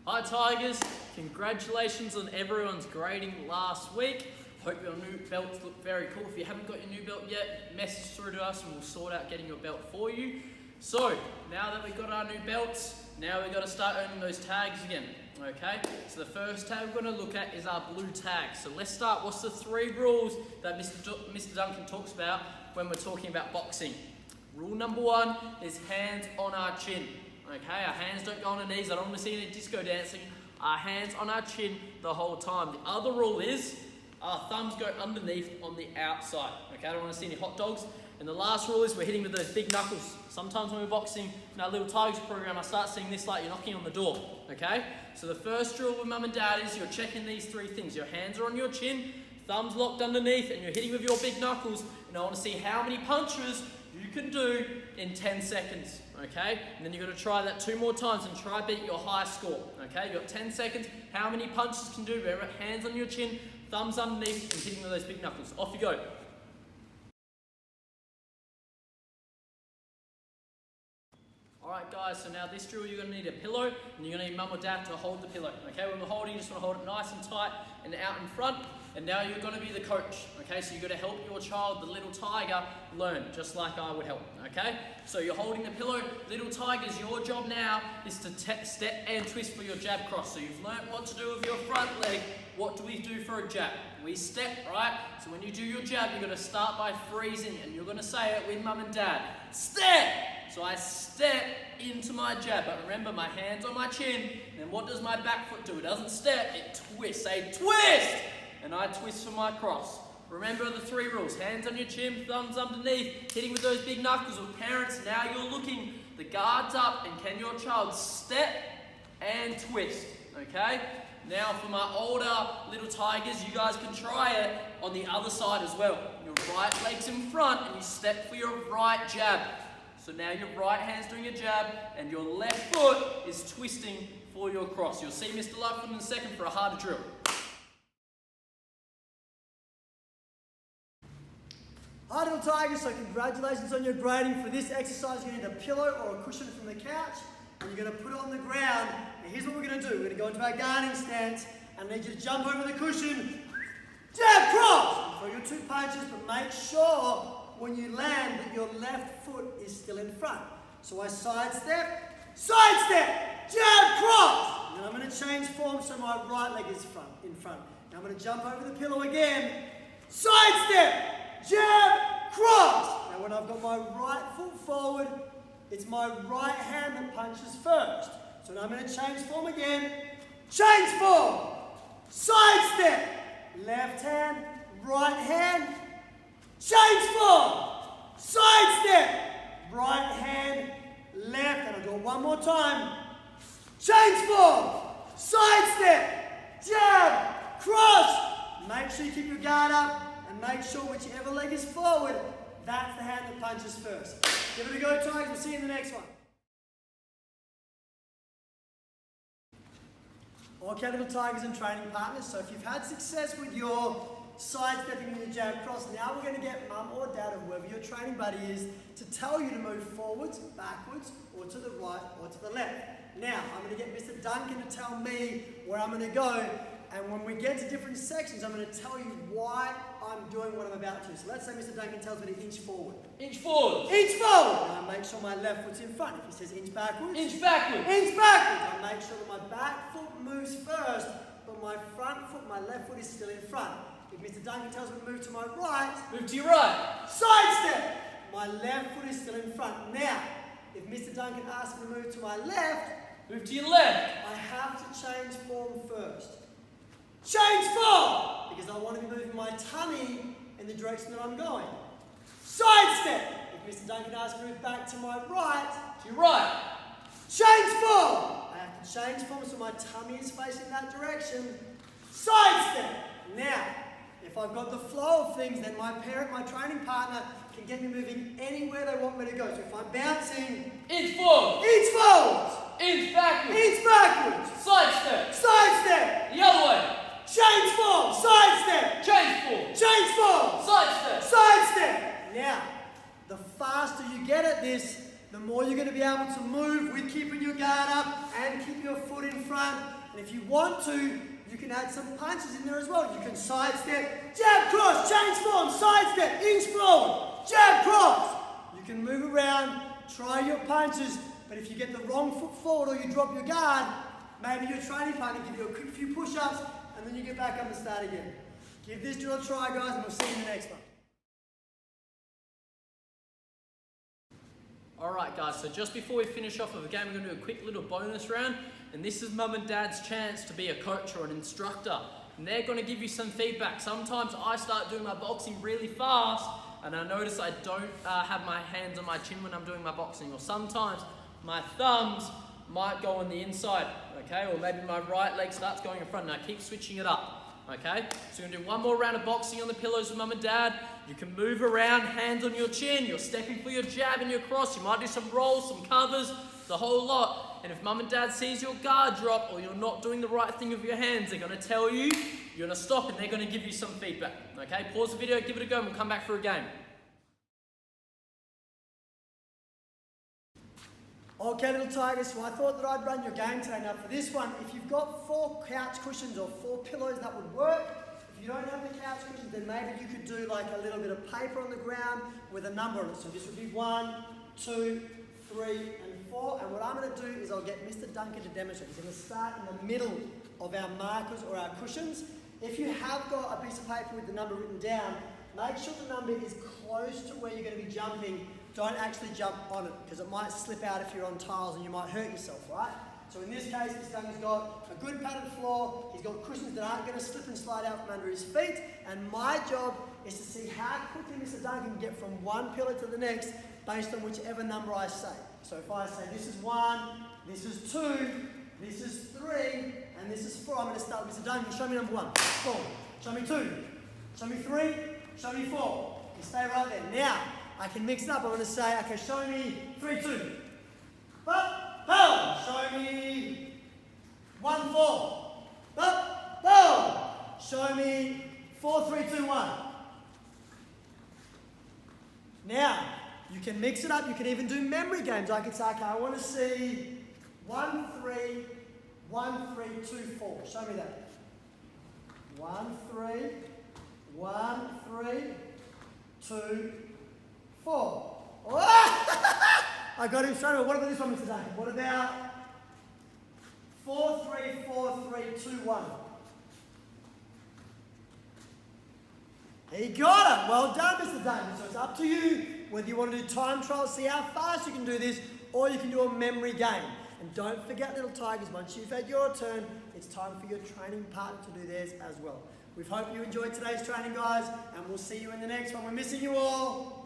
Hi Tigers, congratulations on everyone's grading last week. Hope your new belts look very cool. If you haven't got your new belt yet, message through to us and we'll sort out getting your belt for you. So, now that we've got our new belts, now we've got to start earning those tags again. Okay, so the first tag we're going to look at is our blue tag. So let's start. What's the 3 rules that Mr. Duncan talks about when we're talking about boxing? Rule number 1 is hands on our chin. Okay, our hands don't go on our knees. I don't want to see any disco dancing. Our hands on our chin the whole time. The other rule is our thumbs go underneath on the outside. Okay, I don't want to see any hot dogs. And the last rule is we're hitting with those big knuckles. Sometimes when we're boxing in our Little Tigers program, I start seeing this like you're knocking on the door. Okay, so the first rule with mum and dad is you're checking these 3 things. Your hands are on your chin, thumbs locked underneath, and you're hitting with your big knuckles. And I want to see how many punches you can do in 10 seconds, okay? And then you've got to try that 2 more times and try beat your high score, okay? You've got 10 seconds. How many punches can you do? Remember, hands on your chin, thumbs underneath, and hitting with those big knuckles. Off you go. Alright guys, so now this drill you're going to need a pillow and you're going to need mum or dad to hold the pillow. Okay, when we're holding, you just want to hold it nice and tight and out in front. And now you're going to be the coach. Okay, so you've got to help your child, the little tiger, learn, just like I would help. Okay, so you're holding the pillow. Little tigers, your job now is to step and twist for your jab cross. So you've learnt what to do with your front leg. What do we do for a jab? We step, right? So when you do your jab, you're going to start by freezing and you're going to say it with mum and dad. Step! So I step into my jab, but remember my hand's on my chin, and what does my back foot do? It doesn't step, it twists. Say twist! And I twist for my cross. Remember the 3 rules. Hands on your chin, thumbs underneath, hitting with those big knuckles. With parents, now you're looking, the guard's up, and can your child step and twist, okay? Now for my older little tigers, you guys can try it on the other side as well. Your right leg's in front, and you step for your right jab. So now your right hand's doing a jab, and your left foot is twisting for your cross. You'll see Mr. Lightfoot in a second for a harder drill. Hi Little Tigers, so congratulations on your grading. For this exercise, you need a pillow or a cushion from the couch, and you're going to put it on the ground. And here's what we're going to do. We're going to go into our guarding stance, and I need you to jump over the cushion, jab, cross! Throw your 2 punches, but make sure when you land that your left foot is still in front. So I sidestep, jab, cross! And then I'm going to change form so my right leg is in front. Now I'm going to jump over the pillow again, sidestep, jab, cross. Now when I've got my right foot forward, it's my right hand that punches first. So now I'm going to change form again. Change form. Sidestep. Left hand, right hand. Change form. Sidestep. Right hand, left. And I'll do it 1 more time. Change form. Sidestep. Jab. Cross. Make sure you keep your guard up. And make sure whichever leg is forward, that's the hand that punches first. Give it a go, Tigers. We'll see you in the next one. Okay, Little Tigers and training partners. So if you've had success with your sidestepping and your jab cross, now we're going to get mum or dad or whoever your training buddy is to tell you to move forwards, backwards, or to the right or to the left. Now, I'm going to get Mr. Duncan to tell me where I'm going to go. And when we get to different sections, I'm going to tell you why I'm doing what I'm about to. So let's say Mr. Duncan tells me to inch forward. Inch forward. Inch forward. Now I make sure my left foot's in front. If he says inch backwards. Inch backwards. Inch backwards. I make sure that my back foot moves first, but my front foot, my left foot is still in front. If Mr. Duncan tells me to move to my right. Move to your right. Sidestep. My left foot is still in front. Now, if Mr. Duncan asks me to move to my left. Move to your left. I have to change form first. Change form! Because I want to be moving my tummy in the direction that I'm going. Sidestep! If Mr. Duncan asks me to move back to my right. To your right. Change form! I have to change form so my tummy is facing that direction. Sidestep! Now, if I've got the flow of things, then my parent, my training partner, can get me moving anywhere they want me to go. So if I'm bouncing. Inch forward. Inch forward! Inch backwards. Inch backwards! Sidestep. Sidestep! The other way. Change form, sidestep. Change form. Change form. Sidestep. Sidestep. Now, the faster you get at this, the more you're going to be able to move with keeping your guard up and keep keep your foot in front. And if you want to, you can add some punches in there as well. You can sidestep, jab, cross, change form, sidestep, inch forward, jab, cross. You can move around, try your punches, but if you get the wrong foot forward or you drop your guard, maybe your training partner give you a quick few push-ups and then you get back up and start again. Give this drill a try, guys, and we'll see you in the next one. Alright guys, so just before we finish off with the game, we're going to do a quick little bonus round. And this is mum and dad's chance to be a coach or an instructor. And they're going to give you some feedback. Sometimes I start doing my boxing really fast and I notice I don't have my hands on my chin when I'm doing my boxing. Or sometimes my thumbs might go on the inside, okay? Or maybe my right leg starts going in front and I keep switching it up. Okay, so we're going to do one more round of boxing on the pillows with mum and dad. You can move around, hands on your chin. You're stepping for your jab and your cross. You might do some rolls, some covers, the whole lot. And if mum and dad sees your guard drop or you're not doing the right thing with your hands, they're going to tell you, you're going to stop and they're going to give you some feedback. Okay, pause the video, give it a go and we'll come back for a game. Okay, little tigers, so I thought that I'd run your game today. Now for this one, if you've got 4 couch cushions or 4 pillows, that would work. If you don't have the couch cushions, then maybe you could do like a little bit of paper on the ground with a number on it. So this would be 1, 2, 3, and 4. And what I'm going to do is I'll get Mr. Duncan to demonstrate. He's going to start in the middle of our markers or our cushions. If you have got a piece of paper with the number written down, make sure the number is close to where you're going to be jumping. Don't actually jump on it because it might slip out if you're on tiles and you might hurt yourself, right? So in this case, Mr. Duncan's got a good padded floor. He's got cushions that aren't going to slip and slide out from under his feet. And my job is to see how quickly Mr. Duncan can get from one pillar to the next based on whichever number I say. So if I say this is 1, this is 2, this is 3, and this is 4, I'm going to start with Mr. Duncan. Show me number 1. 4. Show me 2. Show me 3. Show me 4. You stay right there. Now, I can mix it up. I'm going to say, okay, show me 3, 2. But, boom. Show me 1, 4. But, boom. Show me 4, 3, 2, 1. Now, you can mix it up. You can even do memory games. I could say, okay, I want to see 1, 3, 1, 3, 2, 4. Show me that. 1, 3, 1, 3, 2, 4. I got him straight away. What about this one, Mr. Duncan? What about 4, 3, 4, 3, 2, 1? He got it. Well done, Mr. Duncan. So it's up to you whether you want to do time trials, see how fast you can do this, or you can do a memory game. And don't forget, little tigers, once you've had your turn, it's time for your training partner to do theirs as well. We hope you enjoyed today's training, guys, and we'll see you in the next one. We're missing you all.